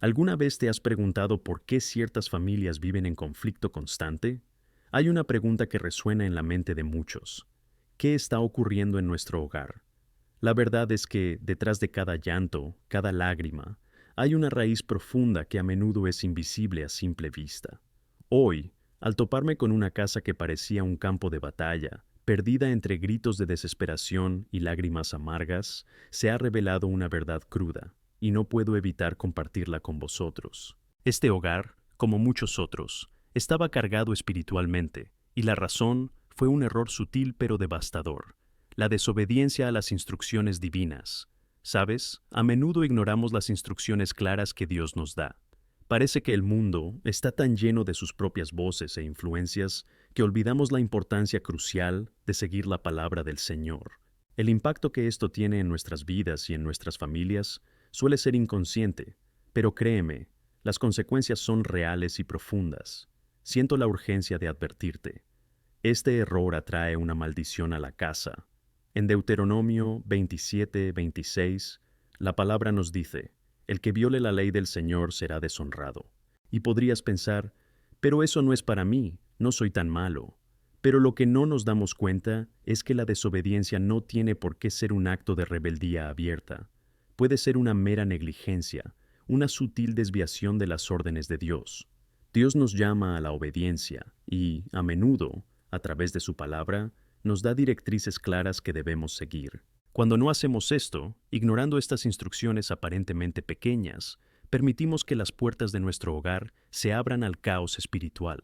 ¿Alguna vez te has preguntado por qué ciertas familias viven en conflicto constante? Hay una pregunta que resuena en la mente de muchos. ¿Qué está ocurriendo en nuestro hogar? La verdad es que detrás de cada llanto, cada lágrima, hay una raíz profunda que a menudo es invisible a simple vista. Hoy, al toparme con una casa que parecía un campo de batalla, perdida entre gritos de desesperación y lágrimas amargas, se ha revelado una verdad cruda, y no puedo evitar compartirla con vosotros. Este hogar, como muchos otros, estaba cargado espiritualmente, y la razón fue un error sutil pero devastador: la desobediencia a las instrucciones divinas. ¿Sabes? A menudo ignoramos las instrucciones claras que Dios nos da. Parece que el mundo está tan lleno de sus propias voces e influencias que olvidamos la importancia crucial de seguir la palabra del Señor. El impacto que esto tiene en nuestras vidas y en nuestras familias suele ser inconsciente, pero créeme, las consecuencias son reales y profundas. Siento la urgencia de advertirte. Este error atrae una maldición a la casa. En Deuteronomio 27:26, la palabra nos dice: el que viole la ley del Señor será deshonrado. Y podrías pensar, pero eso no es para mí, no soy tan malo. Pero lo que no nos damos cuenta es que la desobediencia no tiene por qué ser un acto de rebeldía abierta. Puede ser una mera negligencia, una sutil desviación de las órdenes de Dios. Dios nos llama a la obediencia y, a menudo, a través de su palabra, nos da directrices claras que debemos seguir. Cuando no hacemos esto, ignorando estas instrucciones aparentemente pequeñas, permitimos que las puertas de nuestro hogar se abran al caos espiritual.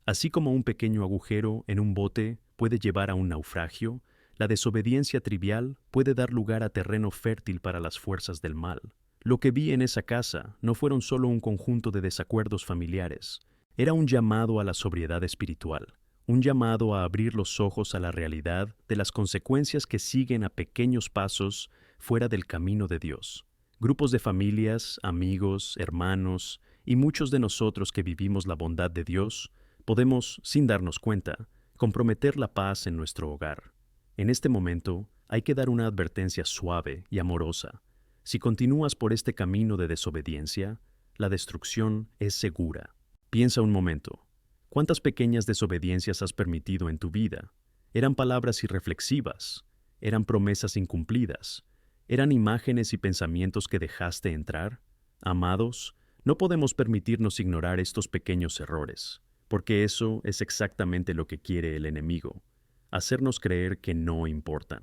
Así como un pequeño agujero en un bote puede llevar a un naufragio, la desobediencia trivial puede dar lugar a terreno fértil para las fuerzas del mal. Lo que vi en esa casa no fueron solo un conjunto de desacuerdos familiares, era un llamado a la sobriedad espiritual, un llamado a abrir los ojos a la realidad de las consecuencias que siguen a pequeños pasos fuera del camino de Dios. Grupos de familias, amigos, hermanos y muchos de nosotros que vivimos la bondad de Dios, podemos, sin darnos cuenta, comprometer la paz en nuestro hogar. En este momento, hay que dar una advertencia suave y amorosa. Si continúas por este camino de desobediencia, la destrucción es segura. Piensa un momento. ¿Cuántas pequeñas desobediencias has permitido en tu vida? ¿Eran palabras irreflexivas? ¿Eran promesas incumplidas? ¿Eran imágenes y pensamientos que dejaste entrar? Amados, no podemos permitirnos ignorar estos pequeños errores, porque eso es exactamente lo que quiere el enemigo: hacernos creer que no importan.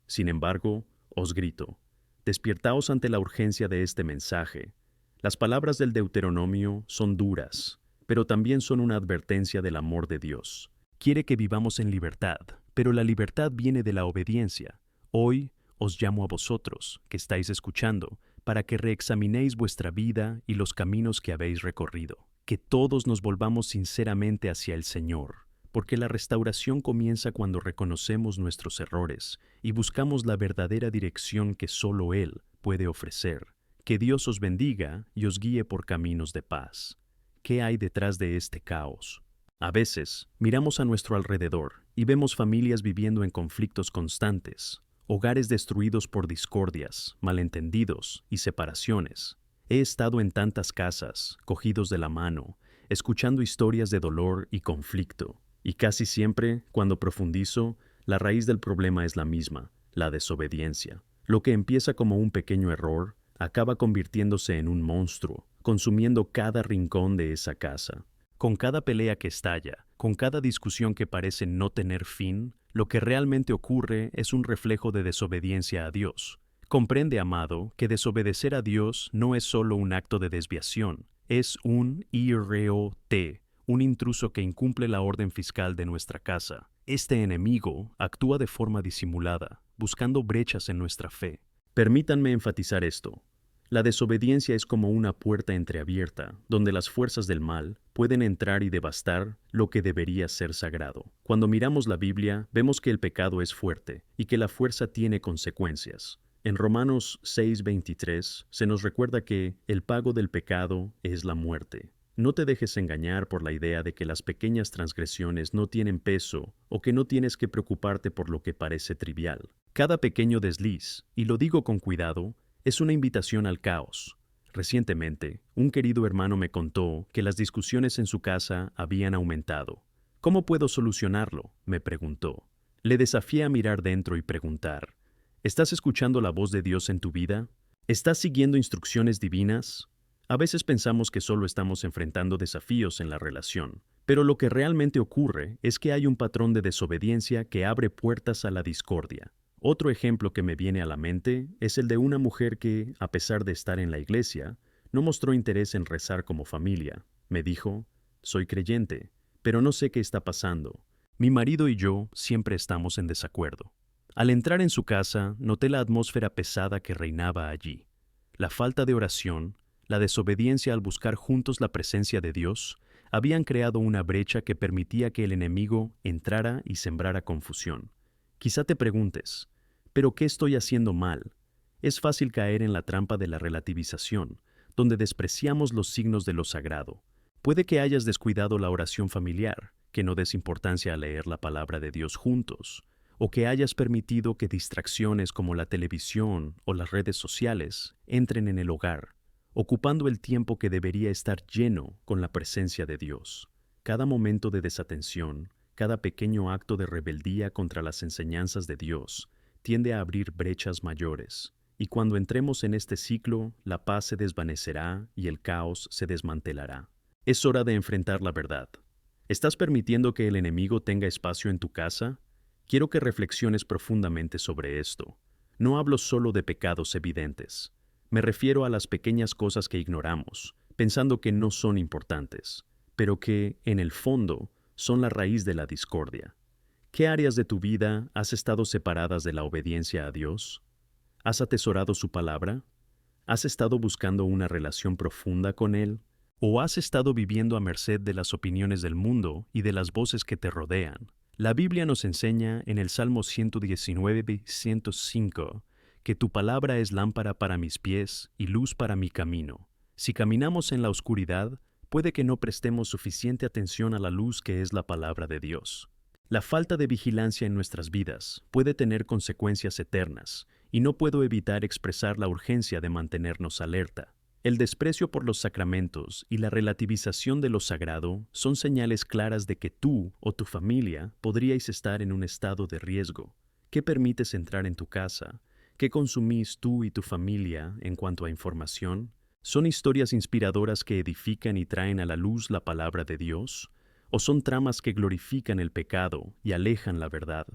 Sin embargo, os grito, despiertaos ante la urgencia de este mensaje. Las palabras del Deuteronomio son duras, pero también son una advertencia del amor de Dios. Quiere que vivamos en libertad, pero la libertad viene de la obediencia. Hoy os llamo a vosotros, que estáis escuchando, para que reexaminéis vuestra vida y los caminos que habéis recorrido. Que todos nos volvamos sinceramente hacia el Señor, porque la restauración comienza cuando reconocemos nuestros errores y buscamos la verdadera dirección que solo Él puede ofrecer. Que Dios os bendiga y os guíe por caminos de paz. ¿Qué hay detrás de este caos? A veces, miramos a nuestro alrededor y vemos familias viviendo en conflictos constantes, hogares destruidos por discordias, malentendidos y separaciones. He estado en tantas casas, cogidos de la mano, escuchando historias de dolor y conflicto, y casi siempre, cuando profundizo, la raíz del problema es la misma: la desobediencia. Lo que empieza como un pequeño error acaba convirtiéndose en un monstruo, consumiendo cada rincón de esa casa. Con cada pelea que estalla, con cada discusión que parece no tener fin, lo que realmente ocurre es un reflejo de desobediencia a Dios. Comprende, amado, que desobedecer a Dios no es solo un acto de desviación, es un IROT, un intruso que incumple la orden fiscal de nuestra casa. Este enemigo actúa de forma disimulada, buscando brechas en nuestra fe. Permítanme enfatizar esto. La desobediencia es como una puerta entreabierta, donde las fuerzas del mal pueden entrar y devastar lo que debería ser sagrado. Cuando miramos la Biblia, vemos que el pecado es fuerte y que la fuerza tiene consecuencias. En Romanos 6:23 se nos recuerda que el pago del pecado es la muerte. No te dejes engañar por la idea de que las pequeñas transgresiones no tienen peso o que no tienes que preocuparte por lo que parece trivial. Cada pequeño desliz, y lo digo con cuidado, es una invitación al caos. Recientemente, un querido hermano me contó que las discusiones en su casa habían aumentado. ¿Cómo puedo solucionarlo?, me preguntó. Le desafié a mirar dentro y preguntar, ¿estás escuchando la voz de Dios en tu vida? ¿Estás siguiendo instrucciones divinas? A veces pensamos que solo estamos enfrentando desafíos en la relación, pero lo que realmente ocurre es que hay un patrón de desobediencia que abre puertas a la discordia. Otro ejemplo que me viene a la mente es el de una mujer que, a pesar de estar en la iglesia, no mostró interés en rezar como familia. Me dijo, soy creyente, pero no sé qué está pasando. Mi marido y yo siempre estamos en desacuerdo. Al entrar en su casa, noté la atmósfera pesada que reinaba allí. La falta de oración, la desobediencia al buscar juntos la presencia de Dios, habían creado una brecha que permitía que el enemigo entrara y sembrara confusión. Quizá te preguntes, ¿pero qué estoy haciendo mal? Es fácil caer en la trampa de la relativización, donde despreciamos los signos de lo sagrado. Puede que hayas descuidado la oración familiar, que no des importancia a leer la palabra de Dios juntos, o que hayas permitido que distracciones como la televisión o las redes sociales entren en el hogar, ocupando el tiempo que debería estar lleno con la presencia de Dios. Cada momento de desatención, cada pequeño acto de rebeldía contra las enseñanzas de Dios, tiende a abrir brechas mayores, y cuando entremos en este ciclo, la paz se desvanecerá y el caos se desmantelará. Es hora de enfrentar la verdad. ¿Estás permitiendo que el enemigo tenga espacio en tu casa? Quiero que reflexiones profundamente sobre esto. No hablo solo de pecados evidentes. Me refiero a las pequeñas cosas que ignoramos, pensando que no son importantes, pero que, en el fondo, son la raíz de la discordia. ¿Qué áreas de tu vida has estado separadas de la obediencia a Dios? ¿Has atesorado su palabra? ¿Has estado buscando una relación profunda con Él? ¿O has estado viviendo a merced de las opiniones del mundo y de las voces que te rodean? La Biblia nos enseña en el Salmo 119:105 que tu palabra es lámpara para mis pies y luz para mi camino. Si caminamos en la oscuridad, puede que no prestemos suficiente atención a la luz que es la palabra de Dios. La falta de vigilancia en nuestras vidas puede tener consecuencias eternas, y no puedo evitar expresar la urgencia de mantenernos alerta. El desprecio por los sacramentos y la relativización de lo sagrado son señales claras de que tú o tu familia podríais estar en un estado de riesgo. ¿Qué permites entrar en tu casa? ¿Qué consumís tú y tu familia en cuanto a información? ¿Son historias inspiradoras que edifican y traen a la luz la palabra de Dios? ¿O son tramas que glorifican el pecado y alejan la verdad?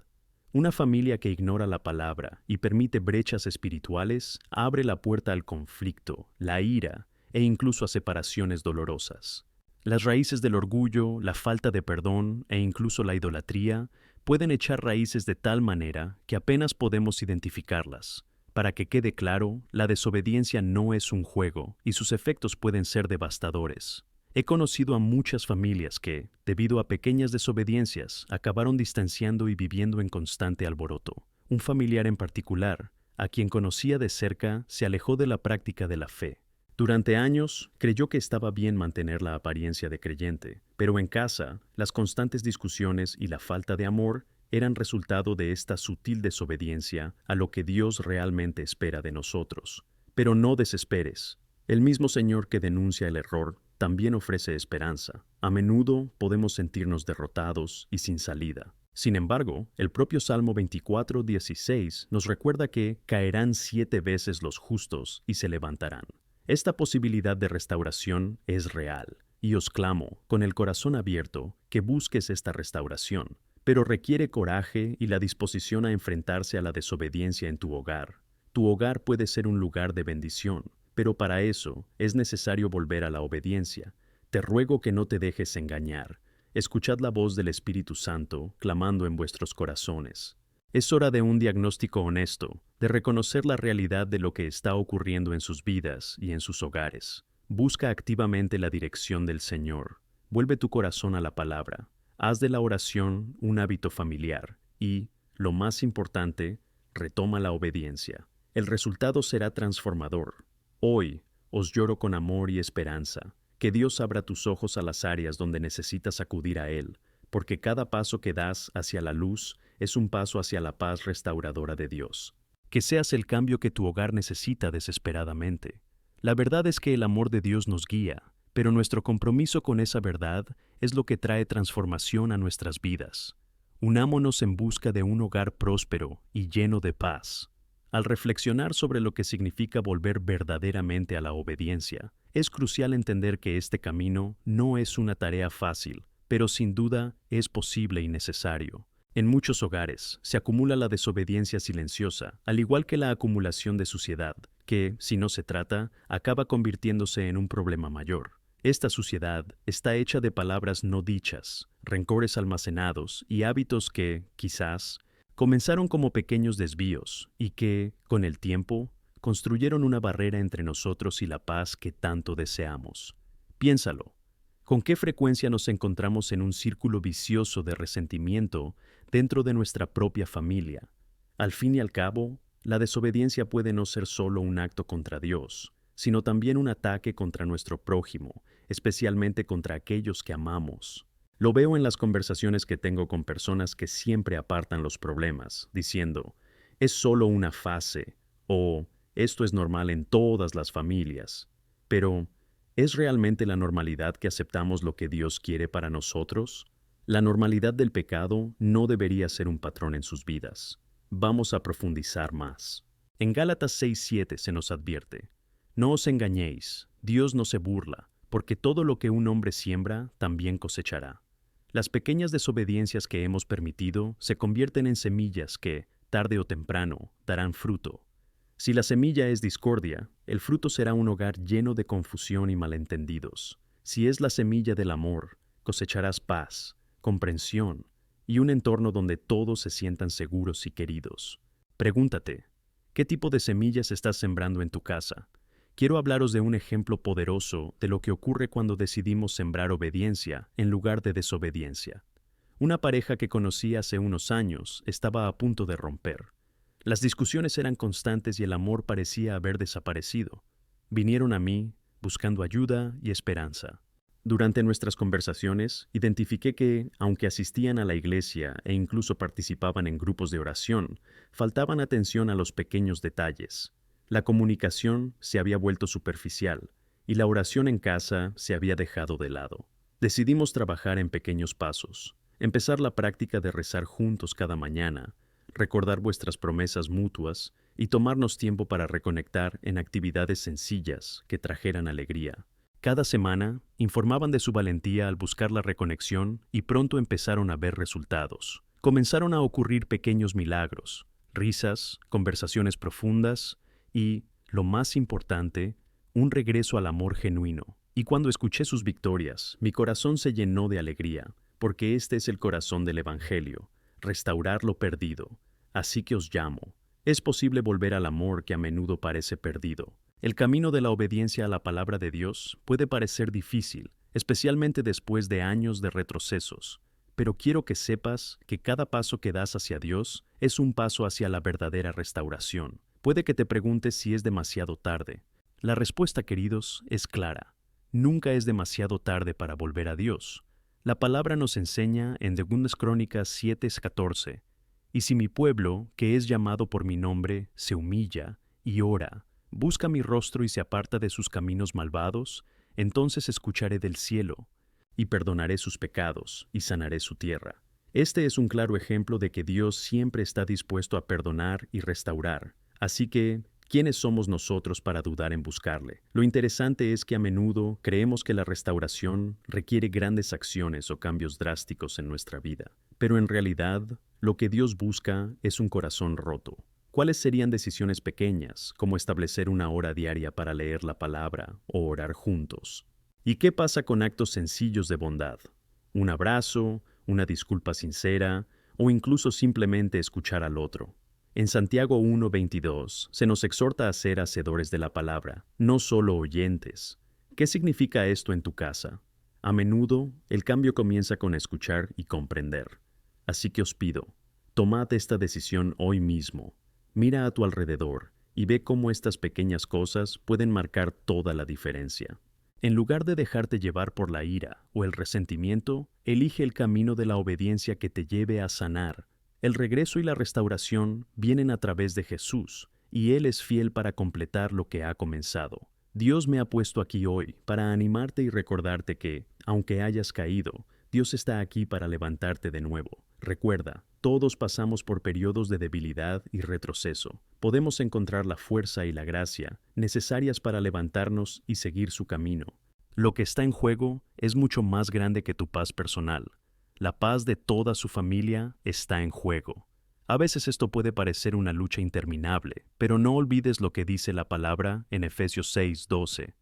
Una familia que ignora la palabra y permite brechas espirituales abre la puerta al conflicto, la ira e incluso a separaciones dolorosas. Las raíces del orgullo, la falta de perdón e incluso la idolatría pueden echar raíces de tal manera que apenas podemos identificarlas. Para que quede claro, la desobediencia no es un juego y sus efectos pueden ser devastadores. He conocido a muchas familias que, debido a pequeñas desobediencias, acabaron distanciando y viviendo en constante alboroto. Un familiar en particular, a quien conocía de cerca, se alejó de la práctica de la fe. Durante años, creyó que estaba bien mantener la apariencia de creyente, pero en casa, las constantes discusiones y la falta de amor eran resultado de esta sutil desobediencia a lo que Dios realmente espera de nosotros. Pero no desesperes. El mismo Señor que denuncia el error también ofrece esperanza. A menudo podemos sentirnos derrotados y sin salida. Sin embargo, el propio Salmo 24:16 nos recuerda que caerán 7 veces los justos y se levantarán. Esta posibilidad de restauración es real, y os clamo, con el corazón abierto, que busques esta restauración, pero requiere coraje y la disposición a enfrentarse a la desobediencia en tu hogar. Tu hogar puede ser un lugar de bendición, pero para eso es necesario volver a la obediencia. Te ruego que no te dejes engañar. Escuchad la voz del Espíritu Santo clamando en vuestros corazones. Es hora de un diagnóstico honesto, de reconocer la realidad de lo que está ocurriendo en sus vidas y en sus hogares. Busca activamente la dirección del Señor. Vuelve tu corazón a la palabra. Haz de la oración un hábito familiar y, lo más importante, retoma la obediencia. El resultado será transformador. Hoy os lloro con amor y esperanza. Que Dios abra tus ojos a las áreas donde necesitas acudir a Él, porque cada paso que das hacia la luz es un paso hacia la paz restauradora de Dios. Que seas el cambio que tu hogar necesita desesperadamente. La verdad es que el amor de Dios nos guía, pero nuestro compromiso con esa verdad es lo que trae transformación a nuestras vidas. Unámonos en busca de un hogar próspero y lleno de paz. Al reflexionar sobre lo que significa volver verdaderamente a la obediencia, es crucial entender que este camino no es una tarea fácil, pero sin duda es posible y necesario. En muchos hogares se acumula la desobediencia silenciosa, al igual que la acumulación de suciedad, que, si no se trata, acaba convirtiéndose en un problema mayor. Esta suciedad está hecha de palabras no dichas, rencores almacenados y hábitos que, quizás, comenzaron como pequeños desvíos y que, con el tiempo, construyeron una barrera entre nosotros y la paz que tanto deseamos. Piénsalo. ¿Con qué frecuencia nos encontramos en un círculo vicioso de resentimiento dentro de nuestra propia familia? Al fin y al cabo, la desobediencia puede no ser solo un acto contra Dios, sino también un ataque contra nuestro prójimo, especialmente contra aquellos que amamos. Lo veo en las conversaciones que tengo con personas que siempre apartan los problemas, diciendo, es solo una fase, o esto es normal en todas las familias. Pero, ¿es realmente la normalidad que aceptamos lo que Dios quiere para nosotros? La normalidad del pecado no debería ser un patrón en sus vidas. Vamos a profundizar más. En Gálatas 6:7 se nos advierte, no os engañéis, Dios no se burla, porque todo lo que un hombre siembra, también cosechará. Las pequeñas desobediencias que hemos permitido se convierten en semillas que, tarde o temprano, darán fruto. Si la semilla es discordia, el fruto será un hogar lleno de confusión y malentendidos. Si es la semilla del amor, cosecharás paz, comprensión y un entorno donde todos se sientan seguros y queridos. Pregúntate, ¿qué tipo de semillas estás sembrando en tu casa? Quiero hablaros de un ejemplo poderoso de lo que ocurre cuando decidimos sembrar obediencia en lugar de desobediencia. Una pareja que conocí hace unos años estaba a punto de romper. Las discusiones eran constantes y el amor parecía haber desaparecido. Vinieron a mí buscando ayuda y esperanza. Durante nuestras conversaciones, identifiqué que, aunque asistían a la iglesia e incluso participaban en grupos de oración, faltaban atención a los pequeños detalles. La comunicación se había vuelto superficial y la oración en casa se había dejado de lado. Decidimos trabajar en pequeños pasos, empezar la práctica de rezar juntos cada mañana, recordar vuestras promesas mutuas y tomarnos tiempo para reconectar en actividades sencillas que trajeran alegría. Cada semana informaban de su valentía al buscar la reconexión y pronto empezaron a ver resultados. Comenzaron a ocurrir pequeños milagros, risas, conversaciones profundas y, lo más importante, un regreso al amor genuino. Y cuando escuché sus victorias, mi corazón se llenó de alegría, porque este es el corazón del Evangelio, restaurar lo perdido. Así que os llamo. Es posible volver al amor que a menudo parece perdido. El camino de la obediencia a la palabra de Dios puede parecer difícil, especialmente después de años de retrocesos, pero quiero que sepas que cada paso que das hacia Dios es un paso hacia la verdadera restauración. Puede que te preguntes si es demasiado tarde. La respuesta, queridos, es clara. Nunca es demasiado tarde para volver a Dios. La palabra nos enseña en 2 Crónicas 7:14, y si mi pueblo, que es llamado por mi nombre, se humilla y ora, busca mi rostro y se aparta de sus caminos malvados, entonces escucharé del cielo, y perdonaré sus pecados, y sanaré su tierra. Este es un claro ejemplo de que Dios siempre está dispuesto a perdonar y restaurar. Así que, ¿quiénes somos nosotros para dudar en buscarle? Lo interesante es que a menudo creemos que la restauración requiere grandes acciones o cambios drásticos en nuestra vida. Pero en realidad, lo que Dios busca es un corazón roto. ¿Cuáles serían decisiones pequeñas, como establecer una hora diaria para leer la palabra o orar juntos? ¿Y qué pasa con actos sencillos de bondad? Un abrazo, una disculpa sincera o incluso simplemente escuchar al otro. En Santiago 1:22 se nos exhorta a ser hacedores de la palabra, no solo oyentes. ¿Qué significa esto en tu casa? A menudo, el cambio comienza con escuchar y comprender. Así que os pido, tomad esta decisión hoy mismo. Mira a tu alrededor y ve cómo estas pequeñas cosas pueden marcar toda la diferencia. En lugar de dejarte llevar por la ira o el resentimiento, elige el camino de la obediencia que te lleve a sanar. El regreso y la restauración vienen a través de Jesús, y Él es fiel para completar lo que ha comenzado. Dios me ha puesto aquí hoy para animarte y recordarte que, aunque hayas caído, Dios está aquí para levantarte de nuevo. Recuerda, todos pasamos por periodos de debilidad y retroceso. Podemos encontrar la fuerza y la gracia necesarias para levantarnos y seguir su camino. Lo que está en juego es mucho más grande que tu paz personal. La paz de toda su familia está en juego. A veces esto puede parecer una lucha interminable, pero no olvides lo que dice la palabra en Efesios 6:12,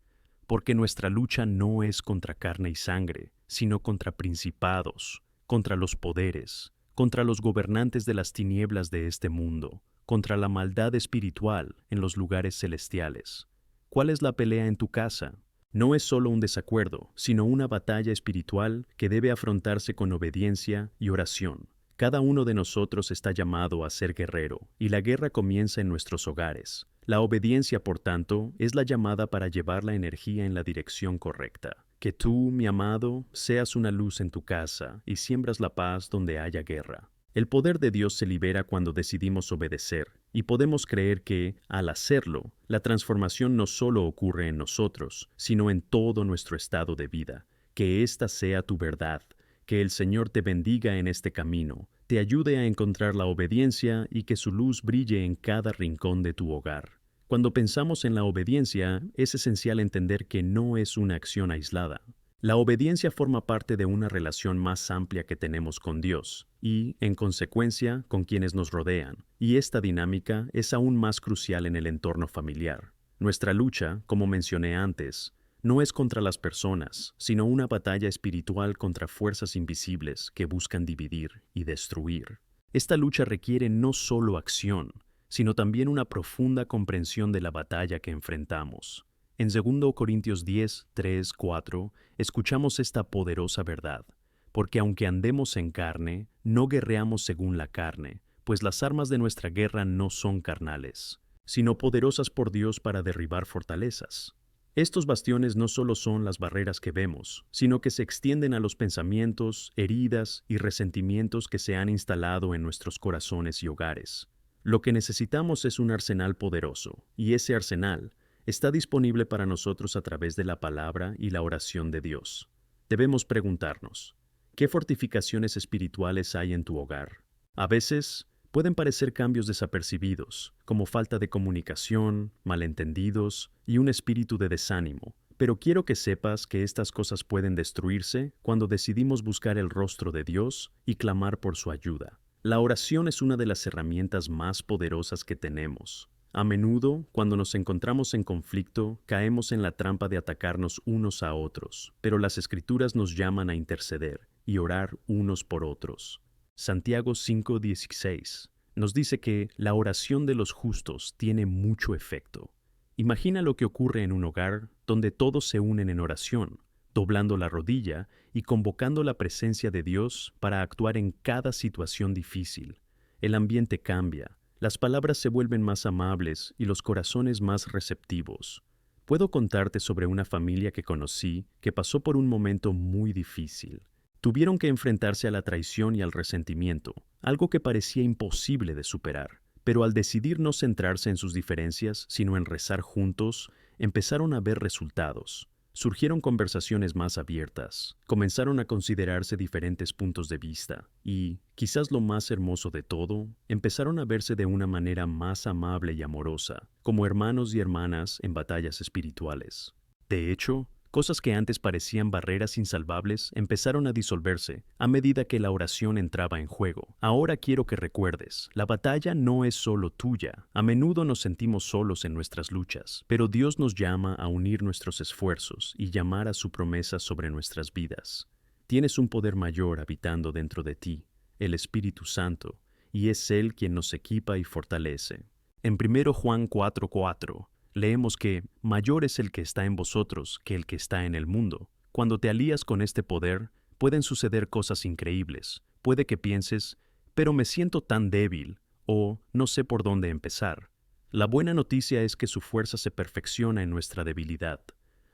porque nuestra lucha no es contra carne y sangre, sino contra principados, contra los poderes, contra los gobernantes de las tinieblas de este mundo, contra la maldad espiritual en los lugares celestiales. ¿Cuál es la pelea en tu casa? No es solo un desacuerdo, sino una batalla espiritual que debe afrontarse con obediencia y oración. Cada uno de nosotros está llamado a ser guerrero, y la guerra comienza en nuestros hogares. La obediencia, por tanto, es la llamada para llevar la energía en la dirección correcta. Que tú, mi amado, seas una luz en tu casa y siembras la paz donde haya guerra. El poder de Dios se libera cuando decidimos obedecer, y podemos creer que, al hacerlo, la transformación no solo ocurre en nosotros, sino en todo nuestro estado de vida. Que esta sea tu verdad. Que el Señor te bendiga en este camino, te ayude a encontrar la obediencia y que su luz brille en cada rincón de tu hogar. Cuando pensamos en la obediencia, es esencial entender que no es una acción aislada. La obediencia forma parte de una relación más amplia que tenemos con Dios y, en consecuencia, con quienes nos rodean, y esta dinámica es aún más crucial en el entorno familiar. Nuestra lucha, como mencioné antes, no es contra las personas, sino una batalla espiritual contra fuerzas invisibles que buscan dividir y destruir. Esta lucha requiere no solo acción, sino también una profunda comprensión de la batalla que enfrentamos. En 2 Corintios 10, 3, 4, escuchamos esta poderosa verdad, porque aunque andemos en carne, no guerreamos según la carne, pues las armas de nuestra guerra no son carnales, sino poderosas por Dios para derribar fortalezas. Estos bastiones no solo son las barreras que vemos, sino que se extienden a los pensamientos, heridas y resentimientos que se han instalado en nuestros corazones y hogares. Lo que necesitamos es un arsenal poderoso, y ese arsenal está disponible para nosotros a través de la palabra y la oración de Dios. Debemos preguntarnos, ¿qué fortificaciones espirituales hay en tu hogar? A veces, pueden parecer cambios desapercibidos, como falta de comunicación, malentendidos y un espíritu de desánimo, pero quiero que sepas que estas cosas pueden destruirse cuando decidimos buscar el rostro de Dios y clamar por su ayuda. La oración es una de las herramientas más poderosas que tenemos. A menudo, cuando nos encontramos en conflicto, caemos en la trampa de atacarnos unos a otros, pero las Escrituras nos llaman a interceder y orar unos por otros. Santiago 5:16 nos dice que la oración de los justos tiene mucho efecto. Imagina lo que ocurre en un hogar donde todos se unen en oración, doblando la rodilla y convocando la presencia de Dios para actuar en cada situación difícil. El ambiente cambia, las palabras se vuelven más amables y los corazones más receptivos. Puedo contarte sobre una familia que conocí que pasó por un momento muy difícil. Tuvieron que enfrentarse a la traición y al resentimiento, algo que parecía imposible de superar. Pero al decidir no centrarse en sus diferencias, sino en rezar juntos, empezaron a ver resultados. Surgieron conversaciones más abiertas, comenzaron a considerarse diferentes puntos de vista y, quizás lo más hermoso de todo, empezaron a verse de una manera más amable y amorosa, como hermanos y hermanas en batallas espirituales. De hecho, cosas que antes parecían barreras insalvables empezaron a disolverse a medida que la oración entraba en juego. Ahora quiero que recuerdes, la batalla no es solo tuya. A menudo nos sentimos solos en nuestras luchas, pero Dios nos llama a unir nuestros esfuerzos y llamar a su promesa sobre nuestras vidas. Tienes un poder mayor habitando dentro de ti, el Espíritu Santo, y es Él quien nos equipa y fortalece. En 1 Juan 4:4, leemos que mayor es el que está en vosotros que el que está en el mundo. Cuando te alías con este poder, pueden suceder cosas increíbles. Puede que pienses, pero me siento tan débil, o no sé por dónde empezar. La buena noticia es que su fuerza se perfecciona en nuestra debilidad.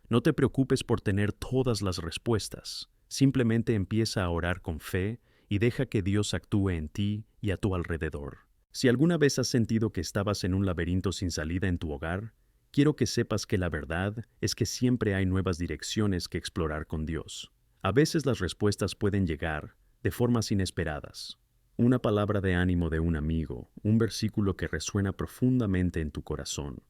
No te preocupes por tener todas las respuestas. Simplemente empieza a orar con fe y deja que Dios actúe en ti y a tu alrededor. Si alguna vez has sentido que estabas en un laberinto sin salida en tu hogar, quiero que sepas que la verdad es que siempre hay nuevas direcciones que explorar con Dios. A veces las respuestas pueden llegar de formas inesperadas. Una palabra de ánimo de un amigo, un versículo que resuena profundamente en tu corazón,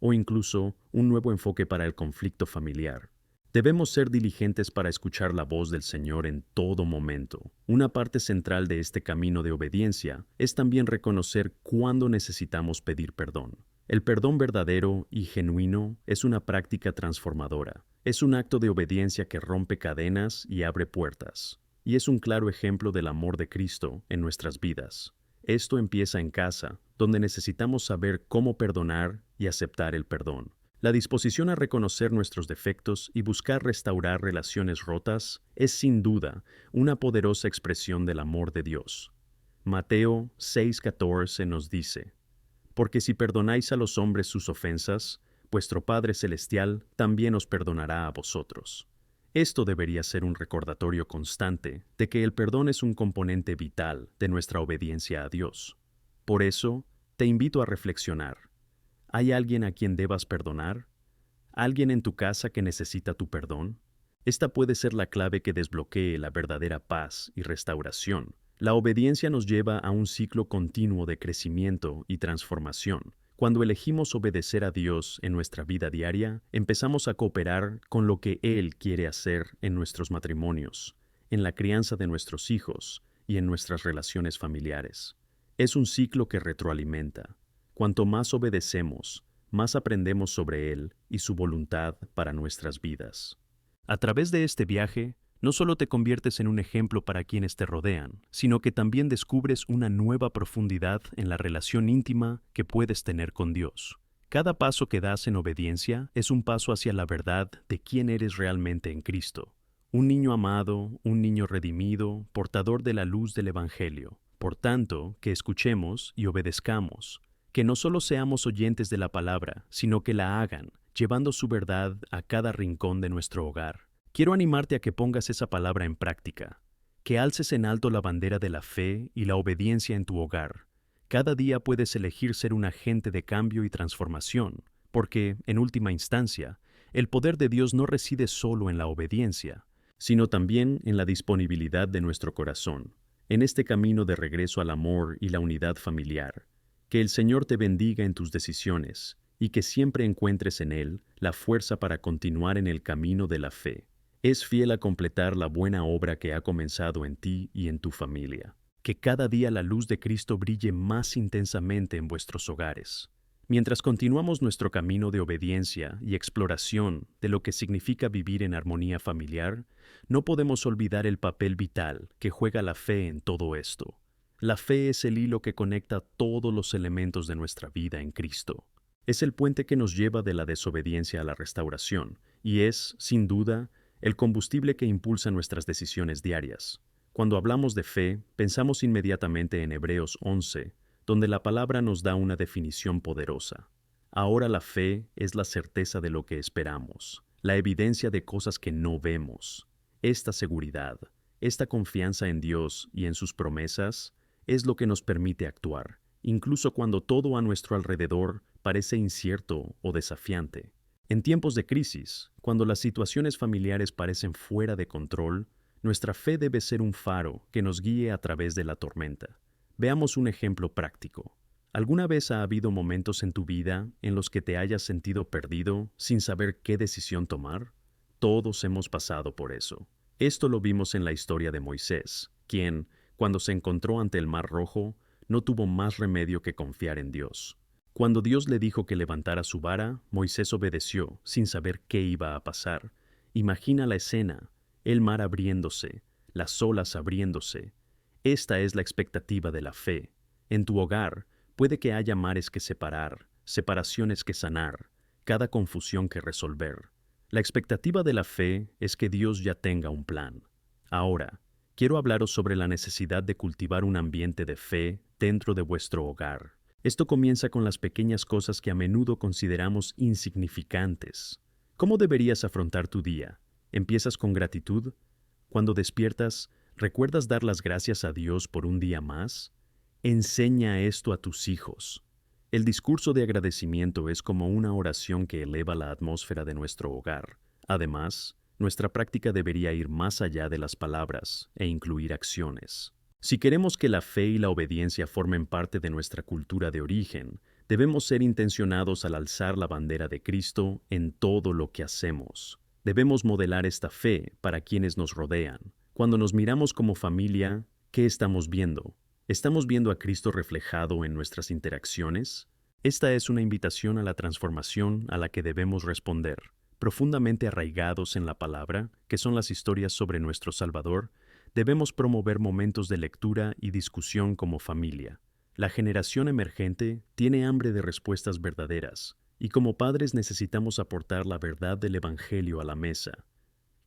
o incluso un nuevo enfoque para el conflicto familiar. Debemos ser diligentes para escuchar la voz del Señor en todo momento. Una parte central de este camino de obediencia es también reconocer cuándo necesitamos pedir perdón. El perdón verdadero y genuino es una práctica transformadora. Es un acto de obediencia que rompe cadenas y abre puertas. Y es un claro ejemplo del amor de Cristo en nuestras vidas. Esto empieza en casa, donde necesitamos saber cómo perdonar y aceptar el perdón. La disposición a reconocer nuestros defectos y buscar restaurar relaciones rotas es sin duda una poderosa expresión del amor de Dios. Mateo 6:14 nos dice: Porque si perdonáis a los hombres sus ofensas, vuestro Padre Celestial también os perdonará a vosotros. Esto debería ser un recordatorio constante de que el perdón es un componente vital de nuestra obediencia a Dios. Por eso, te invito a reflexionar. ¿Hay alguien a quien debas perdonar? ¿Alguien en tu casa que necesita tu perdón? Esta puede ser la clave que desbloquee la verdadera paz y restauración. La obediencia nos lleva a un ciclo continuo de crecimiento y transformación. Cuando elegimos obedecer a Dios en nuestra vida diaria, empezamos a cooperar con lo que Él quiere hacer en nuestros matrimonios, en la crianza de nuestros hijos y en nuestras relaciones familiares. Es un ciclo que retroalimenta. Cuanto más obedecemos, más aprendemos sobre Él y su voluntad para nuestras vidas. A través de este viaje, no solo te conviertes en un ejemplo para quienes te rodean, sino que también descubres una nueva profundidad en la relación íntima que puedes tener con Dios. Cada paso que das en obediencia es un paso hacia la verdad de quién eres realmente en Cristo. Un niño amado, un niño redimido, portador de la luz del Evangelio. Por tanto, que escuchemos y obedezcamos, que no solo seamos oyentes de la palabra, sino que la hagan, llevando su verdad a cada rincón de nuestro hogar. Quiero animarte a que pongas esa palabra en práctica, que alces en alto la bandera de la fe y la obediencia en tu hogar. Cada día puedes elegir ser un agente de cambio y transformación, porque, en última instancia, el poder de Dios no reside solo en la obediencia, sino también en la disponibilidad de nuestro corazón, en este camino de regreso al amor y la unidad familiar. Que el Señor te bendiga en tus decisiones y que siempre encuentres en Él la fuerza para continuar en el camino de la fe. Es fiel a completar la buena obra que ha comenzado en ti y en tu familia. Que cada día la luz de Cristo brille más intensamente en vuestros hogares. Mientras continuamos nuestro camino de obediencia y exploración de lo que significa vivir en armonía familiar, no podemos olvidar el papel vital que juega la fe en todo esto. La fe es el hilo que conecta todos los elementos de nuestra vida en Cristo. Es el puente que nos lleva de la desobediencia a la restauración y es, sin duda, el combustible que impulsa nuestras decisiones diarias. Cuando hablamos de fe, pensamos inmediatamente en Hebreos 11, donde la palabra nos da una definición poderosa. Ahora la fe es la certeza de lo que esperamos, la evidencia de cosas que no vemos. Esta seguridad, esta confianza en Dios y en sus promesas, es lo que nos permite actuar, incluso cuando todo a nuestro alrededor parece incierto o desafiante. En tiempos de crisis, cuando las situaciones familiares parecen fuera de control, nuestra fe debe ser un faro que nos guíe a través de la tormenta. Veamos un ejemplo práctico. ¿Alguna vez ha habido momentos en tu vida en los que te hayas sentido perdido sin saber qué decisión tomar? Todos hemos pasado por eso. Esto lo vimos en la historia de Moisés, quien, cuando se encontró ante el Mar Rojo, no tuvo más remedio que confiar en Dios. Cuando Dios le dijo que levantara su vara, Moisés obedeció, sin saber qué iba a pasar. Imagina la escena, el mar abriéndose, las olas abriéndose. Esta es la expectativa de la fe. En tu hogar, puede que haya mares que separar, separaciones que sanar, cada confusión que resolver. La expectativa de la fe es que Dios ya tenga un plan. Ahora, quiero hablaros sobre la necesidad de cultivar un ambiente de fe dentro de vuestro hogar. Esto comienza con las pequeñas cosas que a menudo consideramos insignificantes. ¿Cómo deberías afrontar tu día? ¿Empiezas con gratitud? Cuando despiertas, ¿recuerdas dar las gracias a Dios por un día más? Enseña esto a tus hijos. El discurso de agradecimiento es como una oración que eleva la atmósfera de nuestro hogar. Además, nuestra práctica debería ir más allá de las palabras e incluir acciones. Si queremos que la fe y la obediencia formen parte de nuestra cultura de origen, debemos ser intencionados al alzar la bandera de Cristo en todo lo que hacemos. Debemos modelar esta fe para quienes nos rodean. Cuando nos miramos como familia, ¿qué estamos viendo? ¿Estamos viendo a Cristo reflejado en nuestras interacciones? Esta es una invitación a la transformación a la que debemos responder. Profundamente arraigados en la palabra, que son las historias sobre nuestro Salvador, debemos promover momentos de lectura y discusión como familia. La generación emergente tiene hambre de respuestas verdaderas, y como padres necesitamos aportar la verdad del Evangelio a la mesa.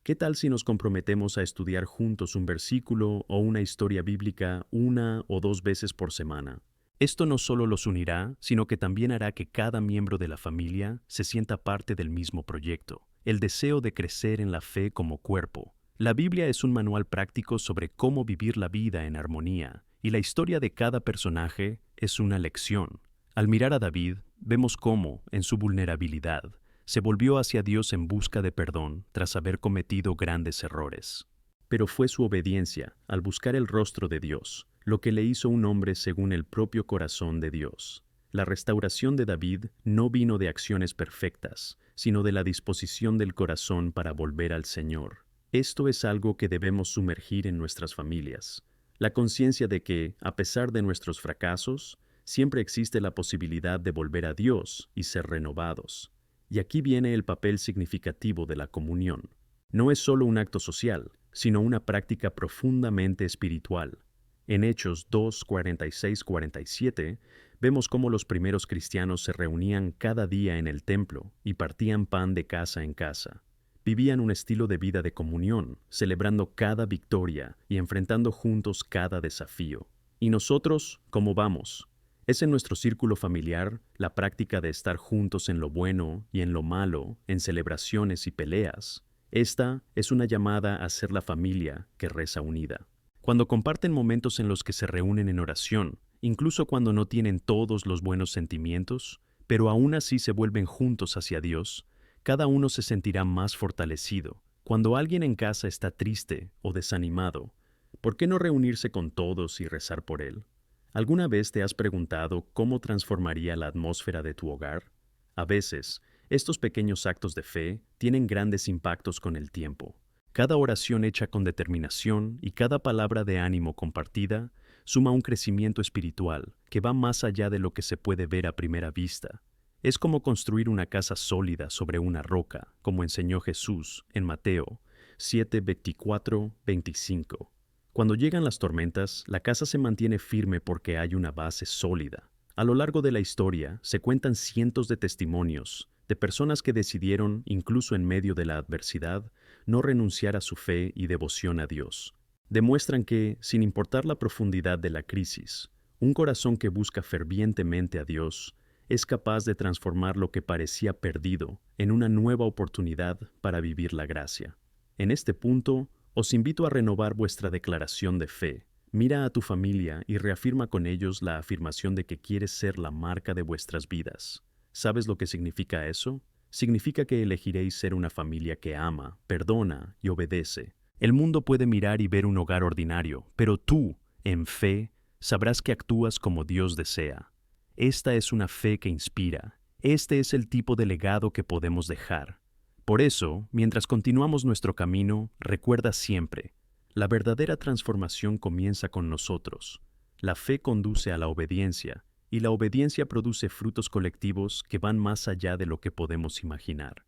¿Qué tal si nos comprometemos a estudiar juntos un versículo o una historia bíblica 1 o 2 veces por semana? Esto no solo los unirá, sino que también hará que cada miembro de la familia se sienta parte del mismo proyecto, el deseo de crecer en la fe como cuerpo. La Biblia es un manual práctico sobre cómo vivir la vida en armonía, y la historia de cada personaje es una lección. Al mirar a David, vemos cómo, en su vulnerabilidad, se volvió hacia Dios en busca de perdón tras haber cometido grandes errores. Pero fue su obediencia, al buscar el rostro de Dios, lo que le hizo un hombre según el propio corazón de Dios. La restauración de David no vino de acciones perfectas, sino de la disposición del corazón para volver al Señor. Esto es algo que debemos sumergir en nuestras familias. La conciencia de que, a pesar de nuestros fracasos, siempre existe la posibilidad de volver a Dios y ser renovados. Y aquí viene el papel significativo de la comunión. No es solo un acto social, sino una práctica profundamente espiritual. En Hechos 2, 46-47, vemos cómo los primeros cristianos se reunían cada día en el templo y partían pan de casa en casa. Vivían un estilo de vida de comunión, celebrando cada victoria y enfrentando juntos cada desafío. ¿Y nosotros, cómo vamos? ¿Es en nuestro círculo familiar la práctica de estar juntos en lo bueno y en lo malo, en celebraciones y peleas? Esta es una llamada a ser la familia que reza unida. Cuando comparten momentos en los que se reúnen en oración, incluso cuando no tienen todos los buenos sentimientos, pero aún así se vuelven juntos hacia Dios, cada uno se sentirá más fortalecido. Cuando alguien en casa está triste o desanimado, ¿por qué no reunirse con todos y rezar por él? ¿Alguna vez te has preguntado cómo transformaría la atmósfera de tu hogar? A veces, estos pequeños actos de fe tienen grandes impactos con el tiempo. Cada oración hecha con determinación y cada palabra de ánimo compartida suma un crecimiento espiritual que va más allá de lo que se puede ver a primera vista. Es como construir una casa sólida sobre una roca, como enseñó Jesús en Mateo 7, 24, 25. Cuando llegan las tormentas, la casa se mantiene firme porque hay una base sólida. A lo largo de la historia se cuentan cientos de testimonios de personas que decidieron, incluso en medio de la adversidad, no renunciar a su fe y devoción a Dios. Demuestran que, sin importar la profundidad de la crisis, un corazón que busca fervientemente a Dios es capaz de transformar lo que parecía perdido en una nueva oportunidad para vivir la gracia. En este punto, os invito a renovar vuestra declaración de fe. Mira a tu familia y reafirma con ellos la afirmación de que quieres ser la marca de vuestras vidas. ¿Sabes lo que significa eso? Significa que elegiréis ser una familia que ama, perdona y obedece. El mundo puede mirar y ver un hogar ordinario, pero tú, en fe, sabrás que actúas como Dios desea. Esta es una fe que inspira. Este es el tipo de legado que podemos dejar. Por eso, mientras continuamos nuestro camino, recuerda siempre, la verdadera transformación comienza con nosotros. La fe conduce a la obediencia, y la obediencia produce frutos colectivos que van más allá de lo que podemos imaginar.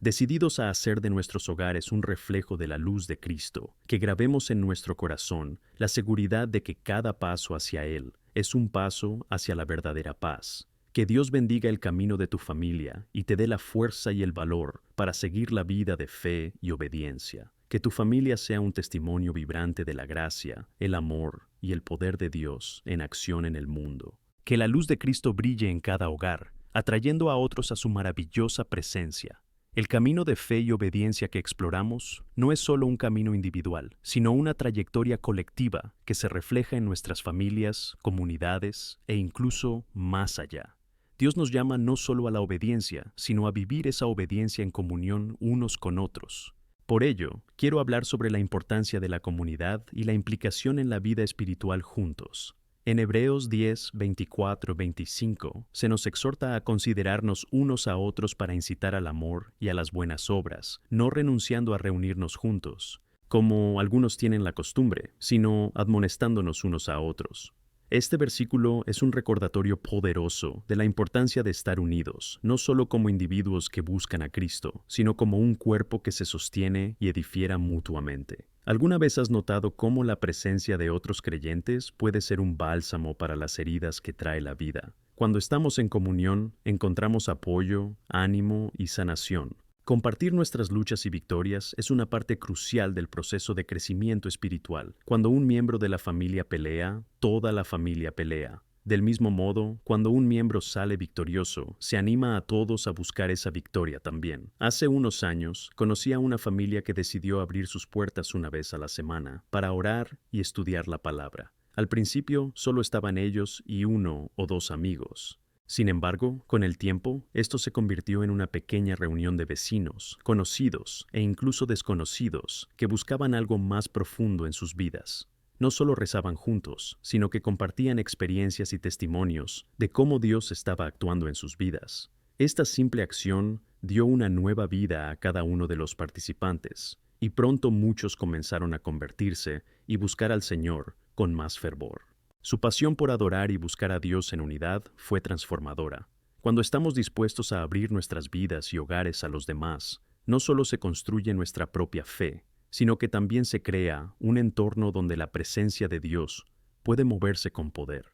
Decididos a hacer de nuestros hogares un reflejo de la luz de Cristo, que grabemos en nuestro corazón la seguridad de que cada paso hacia Él es un paso hacia la verdadera paz. Que Dios bendiga el camino de tu familia y te dé la fuerza y el valor para seguir la vida de fe y obediencia. Que tu familia sea un testimonio vibrante de la gracia, el amor y el poder de Dios en acción en el mundo. Que la luz de Cristo brille en cada hogar, atrayendo a otros a su maravillosa presencia. El camino de fe y obediencia que exploramos no es solo un camino individual, sino una trayectoria colectiva que se refleja en nuestras familias, comunidades e incluso más allá. Dios nos llama no solo a la obediencia, sino a vivir esa obediencia en comunión unos con otros. Por ello, quiero hablar sobre la importancia de la comunidad y la implicación en la vida espiritual juntos. En Hebreos 10, 24, 25, se nos exhorta a considerarnos unos a otros para incitar al amor y a las buenas obras, no renunciando a reunirnos juntos, como algunos tienen la costumbre, sino admonestándonos unos a otros. Este versículo es un recordatorio poderoso de la importancia de estar unidos, no solo como individuos que buscan a Cristo, sino como un cuerpo que se sostiene y edifica mutuamente. ¿Alguna vez has notado cómo la presencia de otros creyentes puede ser un bálsamo para las heridas que trae la vida? Cuando estamos en comunión, encontramos apoyo, ánimo y sanación. Compartir nuestras luchas y victorias es una parte crucial del proceso de crecimiento espiritual. Cuando un miembro de la familia pelea, toda la familia pelea. Del mismo modo, cuando un miembro sale victorioso, se anima a todos a buscar esa victoria también. Hace unos años, conocí a una familia que decidió abrir sus puertas una vez a la semana para orar y estudiar la palabra. Al principio, solo estaban ellos y uno o dos amigos. Sin embargo, con el tiempo, esto se convirtió en una pequeña reunión de vecinos, conocidos e incluso desconocidos que buscaban algo más profundo en sus vidas. No solo rezaban juntos, sino que compartían experiencias y testimonios de cómo Dios estaba actuando en sus vidas. Esta simple acción dio una nueva vida a cada uno de los participantes, y pronto muchos comenzaron a convertirse y buscar al Señor con más fervor. Su pasión por adorar y buscar a Dios en unidad fue transformadora. Cuando estamos dispuestos a abrir nuestras vidas y hogares a los demás, no solo se construye nuestra propia fe, sino que también se crea un entorno donde la presencia de Dios puede moverse con poder.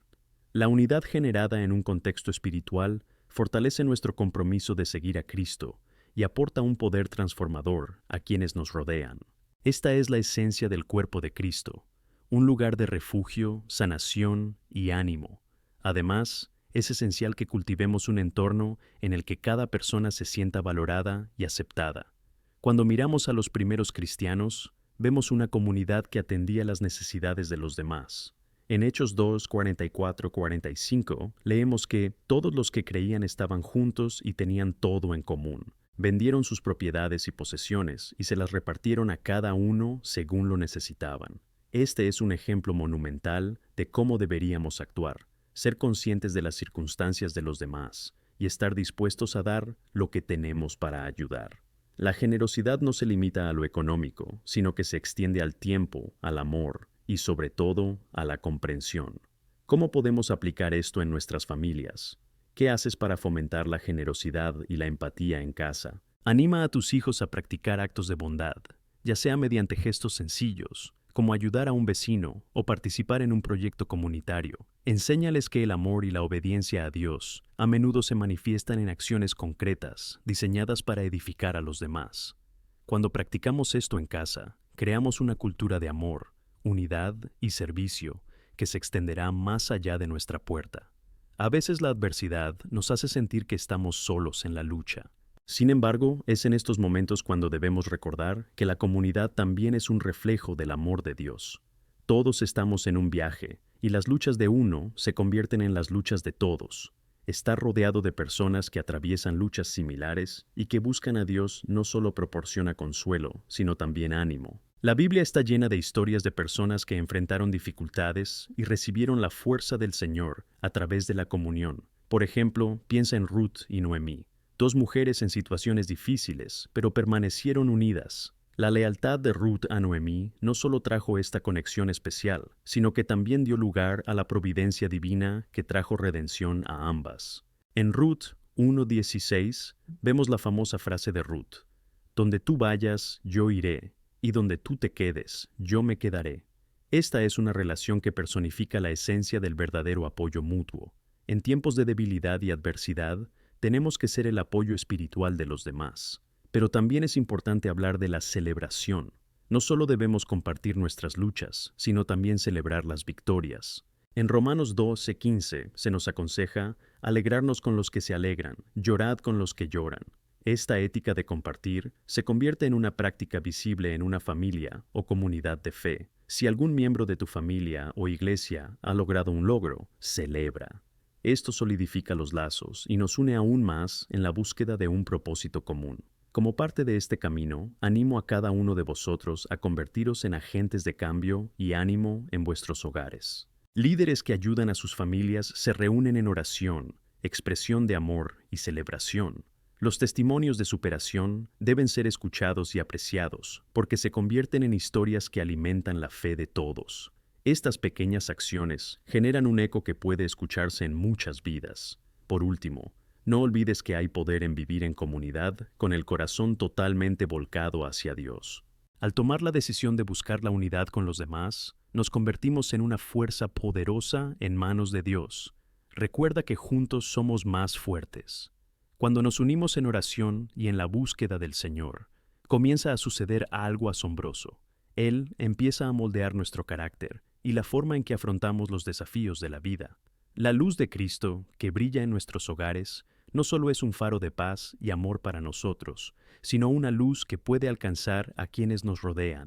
La unidad generada en un contexto espiritual fortalece nuestro compromiso de seguir a Cristo y aporta un poder transformador a quienes nos rodean. Esta es la esencia del cuerpo de Cristo, un lugar de refugio, sanación y ánimo. Además, es esencial que cultivemos un entorno en el que cada persona se sienta valorada y aceptada. Cuando miramos a los primeros cristianos, vemos una comunidad que atendía las necesidades de los demás. En Hechos 2, 44-45, leemos que todos los que creían estaban juntos y tenían todo en común. Vendieron sus propiedades y posesiones y se las repartieron a cada uno según lo necesitaban. Este es un ejemplo monumental de cómo deberíamos actuar, ser conscientes de las circunstancias de los demás y estar dispuestos a dar lo que tenemos para ayudar. La generosidad no se limita a lo económico, sino que se extiende al tiempo, al amor y sobre todo a la comprensión. ¿Cómo podemos aplicar esto en nuestras familias? ¿Qué haces para fomentar la generosidad y la empatía en casa? Anima a tus hijos a practicar actos de bondad, ya sea mediante gestos sencillos, como ayudar a un vecino o participar en un proyecto comunitario. Enséñales que el amor y la obediencia a Dios a menudo se manifiestan en acciones concretas, diseñadas para edificar a los demás. Cuando practicamos esto en casa, creamos una cultura de amor, unidad y servicio que se extenderá más allá de nuestra puerta. A veces la adversidad nos hace sentir que estamos solos en la lucha. Sin embargo, es en estos momentos cuando debemos recordar que la comunidad también es un reflejo del amor de Dios. Todos estamos en un viaje, y las luchas de uno se convierten en las luchas de todos. Estar rodeado de personas que atraviesan luchas similares y que buscan a Dios no solo proporciona consuelo, sino también ánimo. La Biblia está llena de historias de personas que enfrentaron dificultades y recibieron la fuerza del Señor a través de la comunión. Por ejemplo, piensa en Ruth y Noemí. Dos mujeres en situaciones difíciles, pero permanecieron unidas. La lealtad de Ruth a Noemí no solo trajo esta conexión especial, sino que también dio lugar a la providencia divina que trajo redención a ambas. En Ruth 1:16 vemos la famosa frase de Ruth: «Donde tú vayas, yo iré, y donde tú te quedes, yo me quedaré». Esta es una relación que personifica la esencia del verdadero apoyo mutuo. En tiempos de debilidad y adversidad, tenemos que ser el apoyo espiritual de los demás. Pero también es importante hablar de la celebración. No solo debemos compartir nuestras luchas, sino también celebrar las victorias. En Romanos 12:15 se nos aconseja alegrarnos con los que se alegran, llorad con los que lloran. Esta ética de compartir se convierte en una práctica visible en una familia o comunidad de fe. Si algún miembro de tu familia o iglesia ha logrado un logro, celebra. Esto solidifica los lazos y nos une aún más en la búsqueda de un propósito común. Como parte de este camino, animo a cada uno de vosotros a convertiros en agentes de cambio y ánimo en vuestros hogares. Líderes que ayudan a sus familias se reúnen en oración, expresión de amor y celebración. Los testimonios de superación deben ser escuchados y apreciados, porque se convierten en historias que alimentan la fe de todos. Estas pequeñas acciones generan un eco que puede escucharse en muchas vidas. Por último, no olvides que hay poder en vivir en comunidad con el corazón totalmente volcado hacia Dios. Al tomar la decisión de buscar la unidad con los demás, nos convertimos en una fuerza poderosa en manos de Dios. Recuerda que juntos somos más fuertes. Cuando nos unimos en oración y en la búsqueda del Señor, comienza a suceder algo asombroso. Él empieza a moldear nuestro carácter y la forma en que afrontamos los desafíos de la vida. La luz de Cristo, que brilla en nuestros hogares, no solo es un faro de paz y amor para nosotros, sino una luz que puede alcanzar a quienes nos rodean.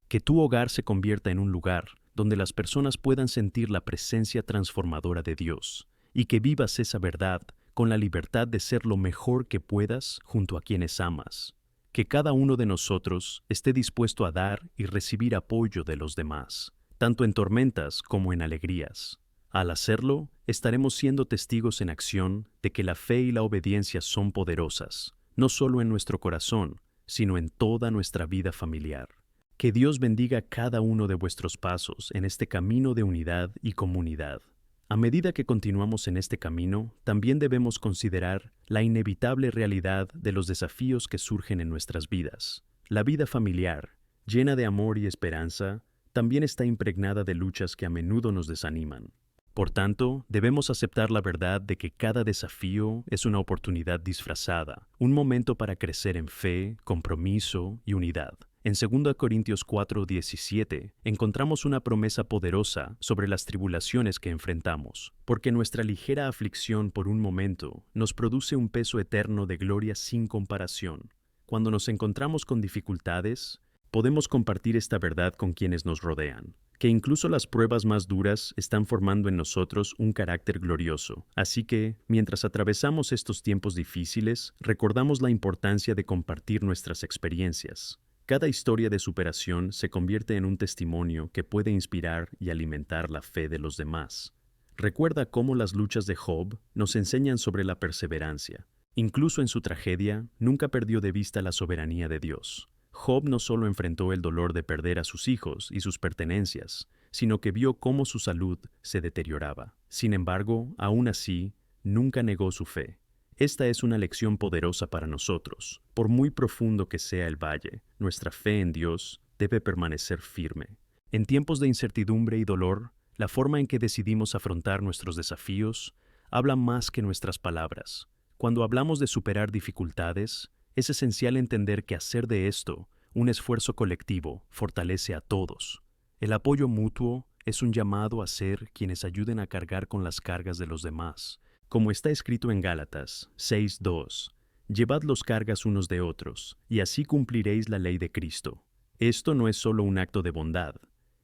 Que tu hogar se convierta en un lugar donde las personas puedan sentir la presencia transformadora de Dios, y que vivas esa verdad con la libertad de ser lo mejor que puedas junto a quienes amas. Que cada uno de nosotros esté dispuesto a dar y recibir apoyo de los demás, tanto en tormentas como en alegrías. Al hacerlo, estaremos siendo testigos en acción de que la fe y la obediencia son poderosas, no solo en nuestro corazón, sino en toda nuestra vida familiar. Que Dios bendiga cada uno de vuestros pasos en este camino de unidad y comunidad. A medida que continuamos en este camino, también debemos considerar la inevitable realidad de los desafíos que surgen en nuestras vidas. La vida familiar, llena de amor y esperanza, también está impregnada de luchas que a menudo nos desaniman. Por tanto, debemos aceptar la verdad de que cada desafío es una oportunidad disfrazada, un momento para crecer en fe, compromiso y unidad. En 2 Corintios 4:17 encontramos una promesa poderosa sobre las tribulaciones que enfrentamos, porque nuestra ligera aflicción por un momento nos produce un peso eterno de gloria sin comparación. Cuando nos encontramos con dificultades, podemos compartir esta verdad con quienes nos rodean, que incluso las pruebas más duras están formando en nosotros un carácter glorioso. Así que, mientras atravesamos estos tiempos difíciles, recordamos la importancia de compartir nuestras experiencias. Cada historia de superación se convierte en un testimonio que puede inspirar y alimentar la fe de los demás. Recuerda cómo las luchas de Job nos enseñan sobre la perseverancia. Incluso en su tragedia, nunca perdió de vista la soberanía de Dios. Job no solo enfrentó el dolor de perder a sus hijos y sus pertenencias, sino que vio cómo su salud se deterioraba. Sin embargo, aún así, nunca negó su fe. Esta es una lección poderosa para nosotros. Por muy profundo que sea el valle, nuestra fe en Dios debe permanecer firme. En tiempos de incertidumbre y dolor, la forma en que decidimos afrontar nuestros desafíos habla más que nuestras palabras. Cuando hablamos de superar dificultades, es esencial entender que hacer de esto un esfuerzo colectivo fortalece a todos. El apoyo mutuo es un llamado a ser quienes ayuden a cargar con las cargas de los demás. Como está escrito en Gálatas 6:2, llevad los cargas unos de otros, y así cumpliréis la ley de Cristo. Esto no es solo un acto de bondad,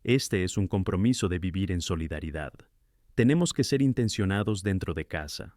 este es un compromiso de vivir en solidaridad. Tenemos que ser intencionados dentro de casa.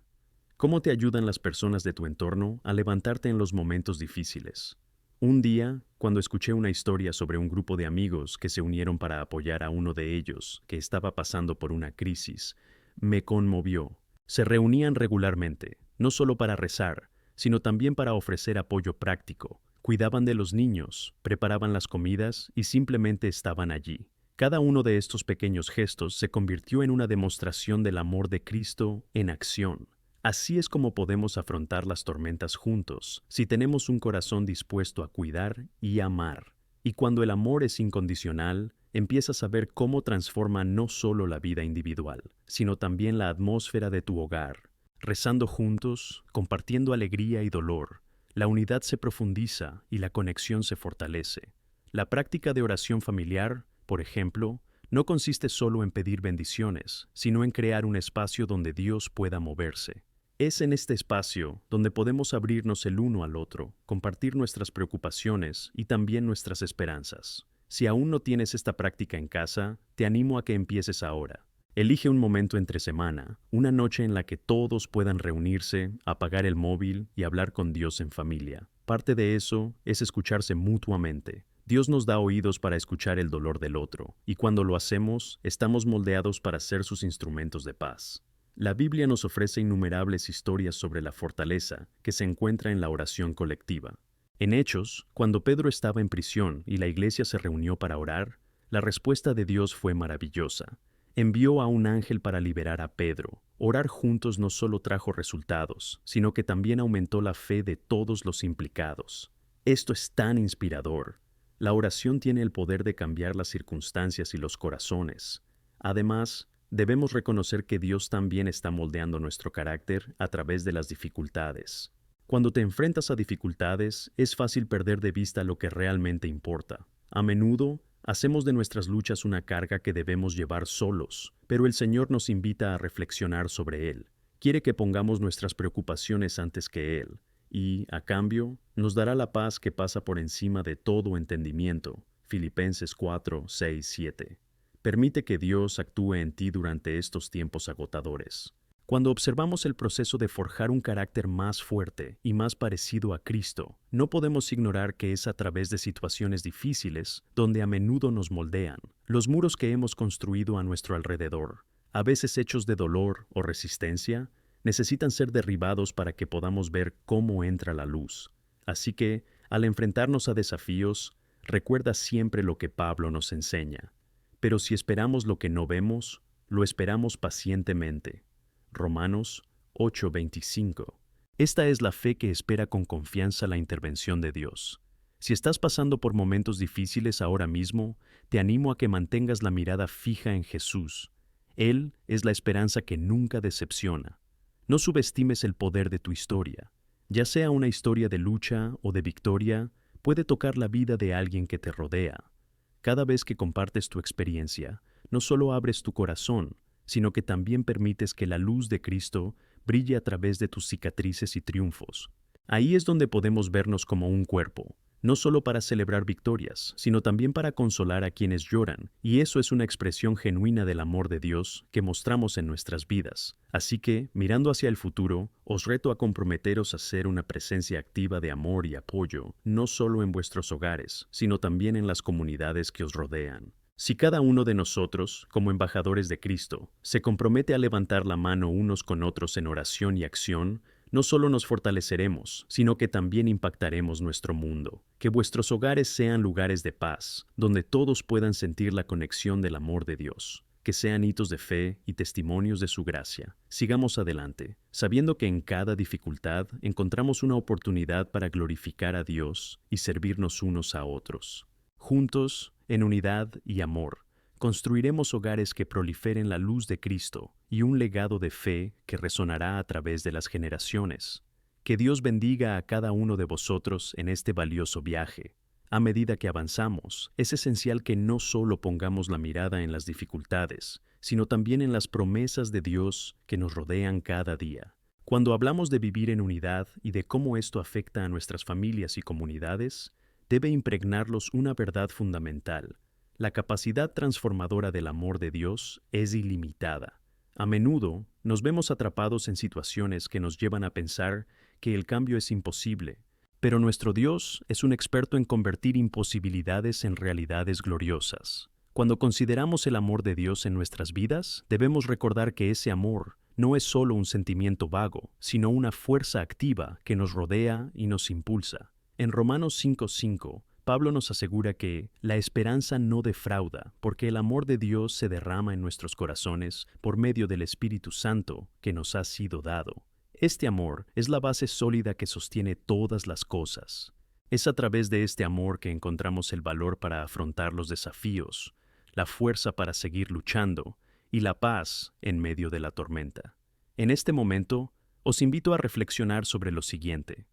¿Cómo te ayudan las personas de tu entorno a levantarte en los momentos difíciles? Un día, cuando escuché una historia sobre un grupo de amigos que se unieron para apoyar a uno de ellos que estaba pasando por una crisis, me conmovió. Se reunían regularmente, no solo para rezar, sino también para ofrecer apoyo práctico. Cuidaban de los niños, preparaban las comidas y simplemente estaban allí. Cada uno de estos pequeños gestos se convirtió en una demostración del amor de Cristo en acción. Así es como podemos afrontar las tormentas juntos, si tenemos un corazón dispuesto a cuidar y amar. Y cuando el amor es incondicional, empiezas a ver cómo transforma no solo la vida individual, sino también la atmósfera de tu hogar. Rezando juntos, compartiendo alegría y dolor, la unidad se profundiza y la conexión se fortalece. La práctica de oración familiar, por ejemplo, no consiste solo en pedir bendiciones, sino en crear un espacio donde Dios pueda moverse. Es en este espacio donde podemos abrirnos el uno al otro, compartir nuestras preocupaciones y también nuestras esperanzas. Si aún no tienes esta práctica en casa, te animo a que empieces ahora. Elige un momento entre semana, una noche en la que todos puedan reunirse, apagar el móvil y hablar con Dios en familia. Parte de eso es escucharse mutuamente. Dios nos da oídos para escuchar el dolor del otro, y cuando lo hacemos, estamos moldeados para ser sus instrumentos de paz. La Biblia nos ofrece innumerables historias sobre la fortaleza que se encuentra en la oración colectiva. En Hechos, cuando Pedro estaba en prisión y la iglesia se reunió para orar, la respuesta de Dios fue maravillosa. Envió a un ángel para liberar a Pedro. Orar juntos no solo trajo resultados, sino que también aumentó la fe de todos los implicados. Esto es tan inspirador. La oración tiene el poder de cambiar las circunstancias y los corazones. Además, debemos reconocer que Dios también está moldeando nuestro carácter a través de las dificultades. Cuando te enfrentas a dificultades, es fácil perder de vista lo que realmente importa. A menudo, hacemos de nuestras luchas una carga que debemos llevar solos, pero el Señor nos invita a reflexionar sobre Él. Quiere que pongamos nuestras preocupaciones antes que Él, y, a cambio, nos dará la paz que pasa por encima de todo entendimiento. Filipenses 4, 6, 7. Permite que Dios actúe en ti durante estos tiempos agotadores. Cuando observamos el proceso de forjar un carácter más fuerte y más parecido a Cristo, no podemos ignorar que es a través de situaciones difíciles donde a menudo nos moldean. Los muros que hemos construido a nuestro alrededor, a veces hechos de dolor o resistencia, necesitan ser derribados para que podamos ver cómo entra la luz. Así que, al enfrentarnos a desafíos, recuerda siempre lo que Pablo nos enseña. Pero si esperamos lo que no vemos, lo esperamos pacientemente. Romanos 8:25. Esta es la fe que espera con confianza la intervención de Dios. Si estás pasando por momentos difíciles ahora mismo, te animo a que mantengas la mirada fija en Jesús. Él es la esperanza que nunca decepciona. No subestimes el poder de tu historia. Ya sea una historia de lucha o de victoria, puede tocar la vida de alguien que te rodea. Cada vez que compartes tu experiencia, no solo abres tu corazón, sino que también permites que la luz de Cristo brille a través de tus cicatrices y triunfos. Ahí es donde podemos vernos como un cuerpo, no solo para celebrar victorias, sino también para consolar a quienes lloran, y eso es una expresión genuina del amor de Dios que mostramos en nuestras vidas. Así que, mirando hacia el futuro, os reto a comprometeros a ser una presencia activa de amor y apoyo, no solo en vuestros hogares, sino también en las comunidades que os rodean. Si cada uno de nosotros, como embajadores de Cristo, se compromete a levantar la mano unos con otros en oración y acción, no solo nos fortaleceremos, sino que también impactaremos nuestro mundo. Que vuestros hogares sean lugares de paz, donde todos puedan sentir la conexión del amor de Dios. Que sean hitos de fe y testimonios de su gracia. Sigamos adelante, sabiendo que en cada dificultad encontramos una oportunidad para glorificar a Dios y servirnos unos a otros. Juntos, en unidad y amor, construiremos hogares que proliferen la luz de Cristo y un legado de fe que resonará a través de las generaciones. Que Dios bendiga a cada uno de vosotros en este valioso viaje. A medida que avanzamos, es esencial que no solo pongamos la mirada en las dificultades, sino también en las promesas de Dios que nos rodean cada día. Cuando hablamos de vivir en unidad y de cómo esto afecta a nuestras familias y comunidades, debe impregnarlos una verdad fundamental. La capacidad transformadora del amor de Dios es ilimitada. A menudo nos vemos atrapados en situaciones que nos llevan a pensar que el cambio es imposible, pero nuestro Dios es un experto en convertir imposibilidades en realidades gloriosas. Cuando consideramos el amor de Dios en nuestras vidas, debemos recordar que ese amor no es solo un sentimiento vago, sino una fuerza activa que nos rodea y nos impulsa. En Romanos 5:5, Pablo nos asegura que la esperanza no defrauda, porque el amor de Dios se derrama en nuestros corazones por medio del Espíritu Santo que nos ha sido dado. Este amor es la base sólida que sostiene todas las cosas. Es a través de este amor que encontramos el valor para afrontar los desafíos, la fuerza para seguir luchando y la paz en medio de la tormenta. En este momento, os invito a reflexionar sobre lo siguiente.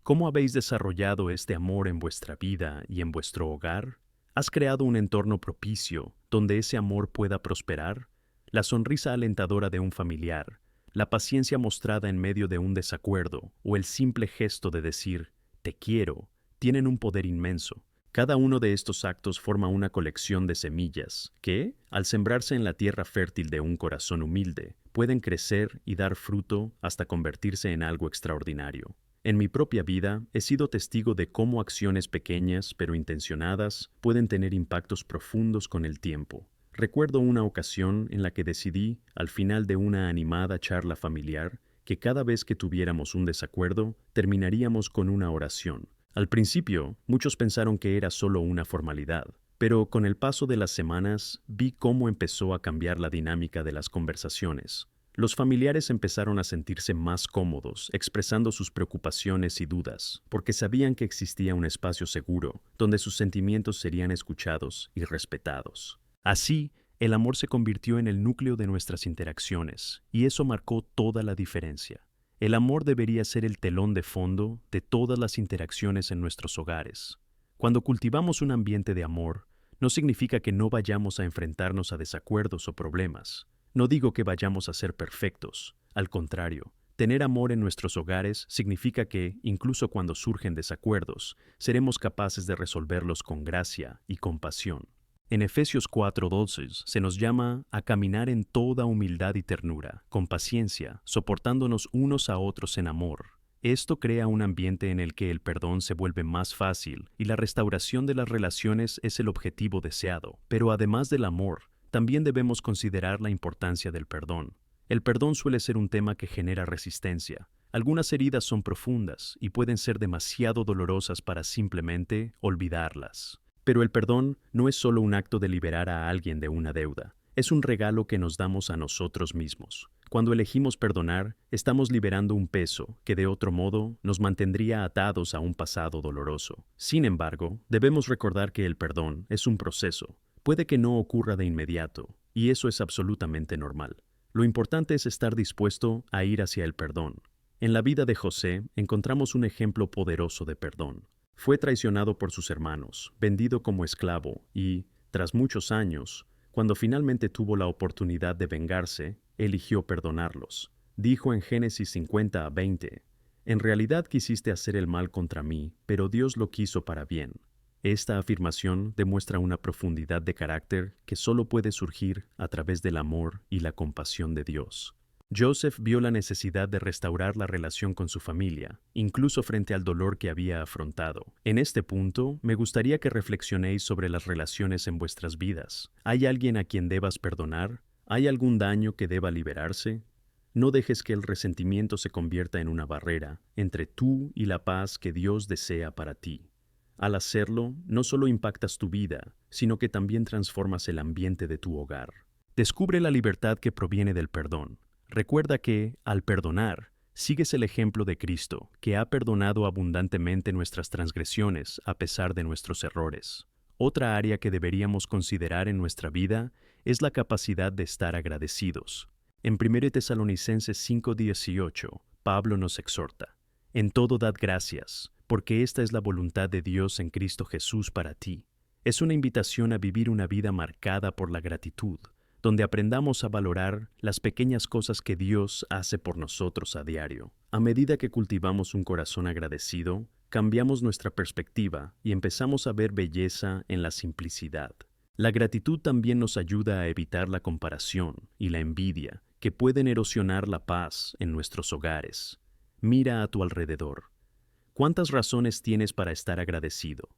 ¿Cómo habéis desarrollado este amor en vuestra vida y en vuestro hogar? ¿Has creado un entorno propicio donde ese amor pueda prosperar? La sonrisa alentadora de un familiar, la paciencia mostrada en medio de un desacuerdo o el simple gesto de decir «te quiero» tienen un poder inmenso. Cada uno de estos actos forma una colección de semillas que, al sembrarse en la tierra fértil de un corazón humilde, pueden crecer y dar fruto hasta convertirse en algo extraordinario. En mi propia vida he sido testigo de cómo acciones pequeñas pero intencionadas pueden tener impactos profundos con el tiempo. Recuerdo una ocasión en la que decidí, al final de una animada charla familiar, que cada vez que tuviéramos un desacuerdo, terminaríamos con una oración. Al principio, muchos pensaron que era solo una formalidad, pero con el paso de las semanas vi cómo empezó a cambiar la dinámica de las conversaciones. Los familiares empezaron a sentirse más cómodos, expresando sus preocupaciones y dudas, porque sabían que existía un espacio seguro, donde sus sentimientos serían escuchados y respetados. Así, el amor se convirtió en el núcleo de nuestras interacciones, y eso marcó toda la diferencia. El amor debería ser el telón de fondo de todas las interacciones en nuestros hogares. Cuando cultivamos un ambiente de amor, no significa que no vayamos a enfrentarnos a desacuerdos o problemas. No digo que vayamos a ser perfectos. Al contrario, tener amor en nuestros hogares significa que, incluso cuando surgen desacuerdos, seremos capaces de resolverlos con gracia y compasión. En Efesios 4:12 se nos llama a caminar en toda humildad y ternura, con paciencia, soportándonos unos a otros en amor. Esto crea un ambiente en el que el perdón se vuelve más fácil y la restauración de las relaciones es el objetivo deseado. Pero además del amor, también debemos considerar la importancia del perdón. El perdón suele ser un tema que genera resistencia. Algunas heridas son profundas y pueden ser demasiado dolorosas para simplemente olvidarlas. Pero el perdón no es solo un acto de liberar a alguien de una deuda, es un regalo que nos damos a nosotros mismos. Cuando elegimos perdonar, estamos liberando un peso que de otro modo nos mantendría atados a un pasado doloroso. Sin embargo, debemos recordar que el perdón es un proceso. Puede que no ocurra de inmediato, y eso es absolutamente normal. Lo importante es estar dispuesto a ir hacia el perdón. En la vida de José encontramos un ejemplo poderoso de perdón. Fue traicionado por sus hermanos, vendido como esclavo y, tras muchos años, cuando finalmente tuvo la oportunidad de vengarse, eligió perdonarlos. Dijo en Génesis 50:20, «En realidad quisiste hacer el mal contra mí, pero Dios lo quiso para bien». Esta afirmación demuestra una profundidad de carácter que solo puede surgir a través del amor y la compasión de Dios. Joseph vio la necesidad de restaurar la relación con su familia, incluso frente al dolor que había afrontado. En este punto, me gustaría que reflexionéis sobre las relaciones en vuestras vidas. ¿Hay alguien a quien debas perdonar? ¿Hay algún daño que deba liberarse? No dejes que el resentimiento se convierta en una barrera entre tú y la paz que Dios desea para ti. Al hacerlo, no solo impactas tu vida, sino que también transformas el ambiente de tu hogar. Descubre la libertad que proviene del perdón. Recuerda que, al perdonar, sigues el ejemplo de Cristo, que ha perdonado abundantemente nuestras transgresiones a pesar de nuestros errores. Otra área que deberíamos considerar en nuestra vida es la capacidad de estar agradecidos. En 1 Tesalonicenses 5:18, Pablo nos exhorta: «En todo dad gracias, porque esta es la voluntad de Dios en Cristo Jesús para ti». Es una invitación a vivir una vida marcada por la gratitud, donde aprendamos a valorar las pequeñas cosas que Dios hace por nosotros a diario. A medida que cultivamos un corazón agradecido, cambiamos nuestra perspectiva y empezamos a ver belleza en la simplicidad. La gratitud también nos ayuda a evitar la comparación y la envidia, que pueden erosionar la paz en nuestros hogares. Mira a tu alrededor. ¿Cuántas razones tienes para estar agradecido?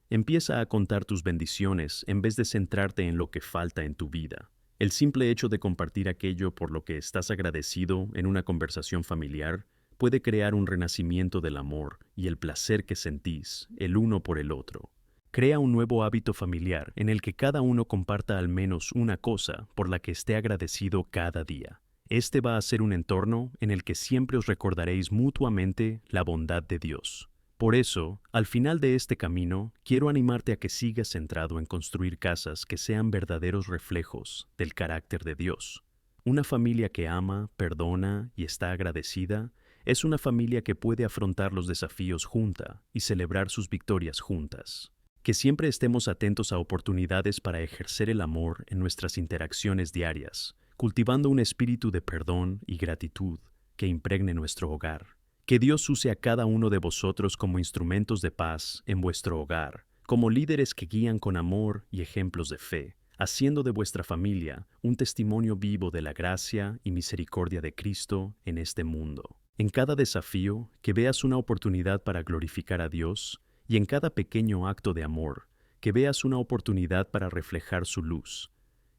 Empieza a contar tus bendiciones en vez de centrarte en lo que falta en tu vida. El simple hecho de compartir aquello por lo que estás agradecido en una conversación familiar puede crear un renacimiento del amor y el placer que sentís el uno por el otro. Crea un nuevo hábito familiar en el que cada uno comparta al menos una cosa por la que esté agradecido cada día. Este va a ser un entorno en el que siempre os recordaréis mutuamente la bondad de Dios. Por eso, al final de este camino, quiero animarte a que sigas centrado en construir casas que sean verdaderos reflejos del carácter de Dios. Una familia que ama, perdona y está agradecida es una familia que puede afrontar los desafíos junta y celebrar sus victorias juntas. Que siempre estemos atentos a oportunidades para ejercer el amor en nuestras interacciones diarias, cultivando un espíritu de perdón y gratitud que impregne nuestro hogar. Que Dios use a cada uno de vosotros como instrumentos de paz en vuestro hogar, como líderes que guían con amor y ejemplos de fe, haciendo de vuestra familia un testimonio vivo de la gracia y misericordia de Cristo en este mundo. En cada desafío, que veas una oportunidad para glorificar a Dios, y en cada pequeño acto de amor, que veas una oportunidad para reflejar su luz.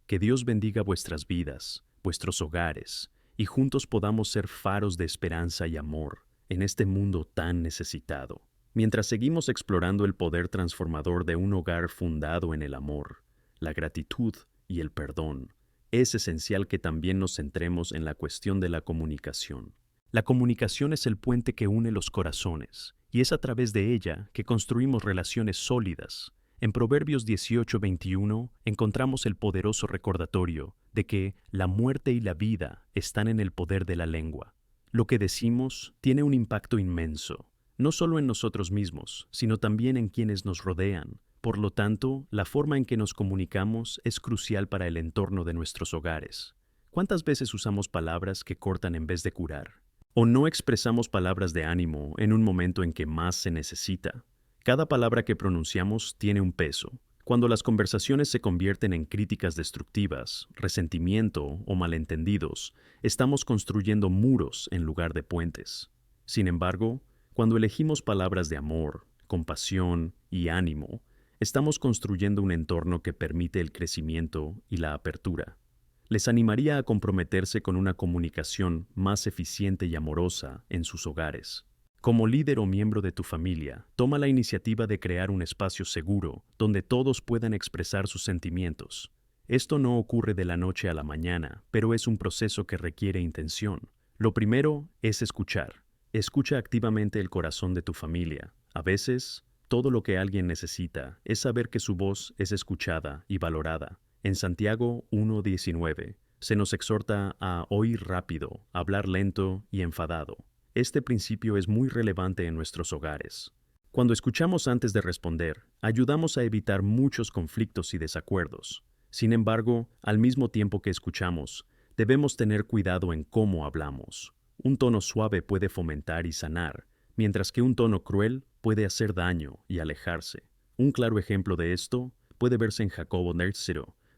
Que Dios bendiga vuestras vidas, vuestros hogares, y juntos podamos ser faros de esperanza y amor en este mundo tan necesitado. Mientras seguimos explorando el poder transformador de un hogar fundado en el amor, la gratitud y el perdón, es esencial que también nos centremos en la cuestión de la comunicación. La comunicación es el puente que une los corazones, y es a través de ella que construimos relaciones sólidas. En Proverbios 18:21 encontramos el poderoso recordatorio de que la muerte y la vida están en el poder de la lengua. Lo que decimos tiene un impacto inmenso, no solo en nosotros mismos, sino también en quienes nos rodean. Por lo tanto, la forma en que nos comunicamos es crucial para el entorno de nuestros hogares. ¿Cuántas veces usamos palabras que cortan en vez de curar? ¿O no expresamos palabras de ánimo en un momento en que más se necesita? Cada palabra que pronunciamos tiene un peso. Cuando las conversaciones se convierten en críticas destructivas, resentimiento o malentendidos, estamos construyendo muros en lugar de puentes. Sin embargo, cuando elegimos palabras de amor, compasión y ánimo, estamos construyendo un entorno que permite el crecimiento y la apertura. Les animaría a comprometerse con una comunicación más eficiente y amorosa en sus hogares. Como líder o miembro de tu familia, toma la iniciativa de crear un espacio seguro donde todos puedan expresar sus sentimientos. Esto no ocurre de la noche a la mañana, pero es un proceso que requiere intención. Lo primero es escuchar. Escucha activamente el corazón de tu familia. A veces, todo lo que alguien necesita es saber que su voz es escuchada y valorada. En Santiago 1:19 se nos exhorta a oír rápido, hablar lento y enfadado. Este principio es muy relevante en nuestros hogares. Cuando escuchamos antes de responder, ayudamos a evitar muchos conflictos y desacuerdos. Sin embargo, al mismo tiempo que escuchamos, debemos tener cuidado en cómo hablamos. Un tono suave puede fomentar y sanar, mientras que un tono cruel puede hacer daño y alejarse. Un claro ejemplo de esto puede verse en Jacobo 3,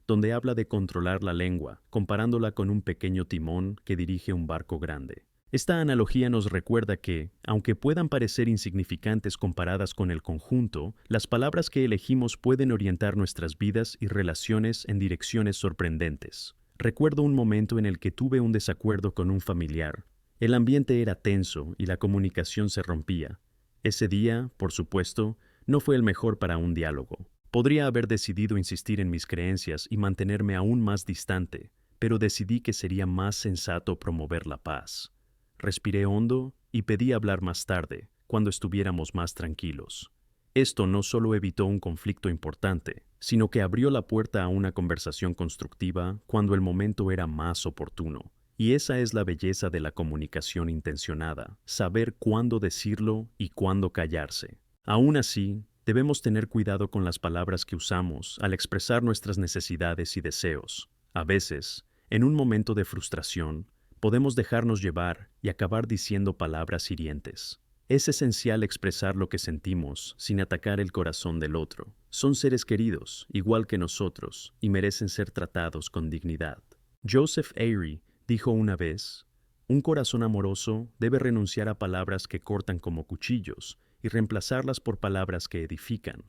donde habla de controlar la lengua, comparándola con un pequeño timón que dirige un barco grande. Esta analogía nos recuerda que, aunque puedan parecer insignificantes comparadas con el conjunto, las palabras que elegimos pueden orientar nuestras vidas y relaciones en direcciones sorprendentes. Recuerdo un momento en el que tuve un desacuerdo con un familiar. El ambiente era tenso y la comunicación se rompía. Ese día, por supuesto, no fue el mejor para un diálogo. Podría haber decidido insistir en mis creencias y mantenerme aún más distante, pero decidí que sería más sensato promover la paz. Respiré hondo y pedí hablar más tarde, cuando estuviéramos más tranquilos. Esto no solo evitó un conflicto importante, sino que abrió la puerta a una conversación constructiva cuando el momento era más oportuno. Y esa es la belleza de la comunicación intencionada, saber cuándo decirlo y cuándo callarse. Aún así, debemos tener cuidado con las palabras que usamos al expresar nuestras necesidades y deseos. A veces, en un momento de frustración, podemos dejarnos llevar y acabar diciendo palabras hirientes. Es esencial expresar lo que sentimos sin atacar el corazón del otro. Son seres queridos, igual que nosotros, y merecen ser tratados con dignidad. Joseph Airy dijo una vez, un corazón amoroso debe renunciar a palabras que cortan como cuchillos y reemplazarlas por palabras que edifican.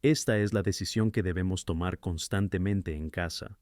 Esta es la decisión que debemos tomar constantemente en casa,